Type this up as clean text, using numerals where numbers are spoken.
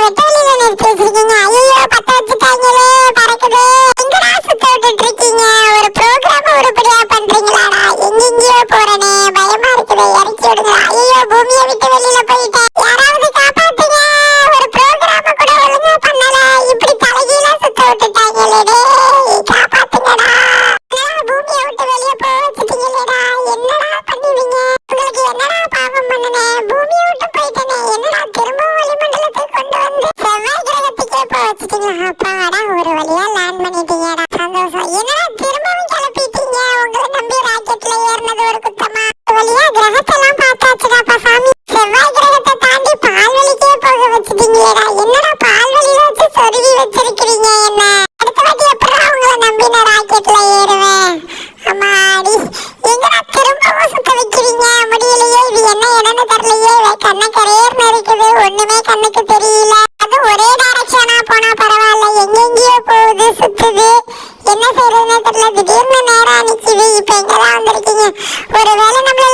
வெட்ட வெளியில நிறுத்தி வச்சிருக்கீங்க? ஐயோ பத்த வச்சுட்டாங்களே, பறக்குது. எங்கடா சுத்த விட்டுட்டு இருக்கீங்க? ஒரு ப்ரோக்ராம் உருப்படியா பண்றீங்களாடா? எங்கெங்கயோ போறனே, பயமா இருக்குது, இறக்கி விடுங்க. ஐயோ பூமியை விட்டு வெளியில போயிட்டேன், யாராவது காப்பாத்துங்க. ஒரு ப்ரோக்ராம கூட ஒழுங்கா பண்ணல, இப்படி தலைகீழா சுத்த விட்டுட்டாங்களே, காப்பாத்துங்கடா. பூமியை விட்டு வெளியே போக வச்சுட்டீங்களேடா, என்னடா பண்ணுவீங்க? உங்களுக்கு என்னடா பாவம் பண்ணனே? பூமியை விட்டு போயிட்டேனே, என்னடா திரும்ப வளிமண்டலத்துக்கு கொண்டு வந்து செவ்வாய் கிரகத்துக்கே போக வச்சுட்டீங்களா? அப்பாடா, ஒரு வழியா லேண்ட் பண்ணிட்டீங்கடா, சந்தோஷம். என்னடா திரும்பவும் கிளப்பிட்டீங்க? உங்களை நம்பி ராக்கெட்ல ஏறினது ஒரு குத்தமா? ஒரு வழியா கிரகத்தெல்லாம் பார்த்தாச்சுடாப்பா சாமி. செவ்வாய் கிரகத்தை தாண்டி பால்வெளிக்கே போக வச்சுட்டீங்களேடா. என்னடா பால்வெளியில வச்சு சொருவி வச்சிருக்கிறீங்க என்ன? அடுத்த வாட்டி எப்படா உங்களை நம்பின ராக்கெட்ல ஏறுவேன்? அம்மாடி, எங்கடா திரும்பவும் சுத்த வைக்கிறீங்க? முடியலையே, இது என்ன இடம்னு தெரியலையே, கண்ண கரையர்னு இருக்குது, ஒண்ணுமே கண்ணுக்கு தெரியல. அது ஒரே டைரக்ஷனா போனா பரவாயில்ல, எங்கெங்கயோ போகுது, சுத்துது, என்ன செய்யறதுன்னு தெரியல. திடீர்னு நேரா நிக்குது. இப்ப எங்கதான் வந்திருக்கீங்க? ஒருவேளை நம்மள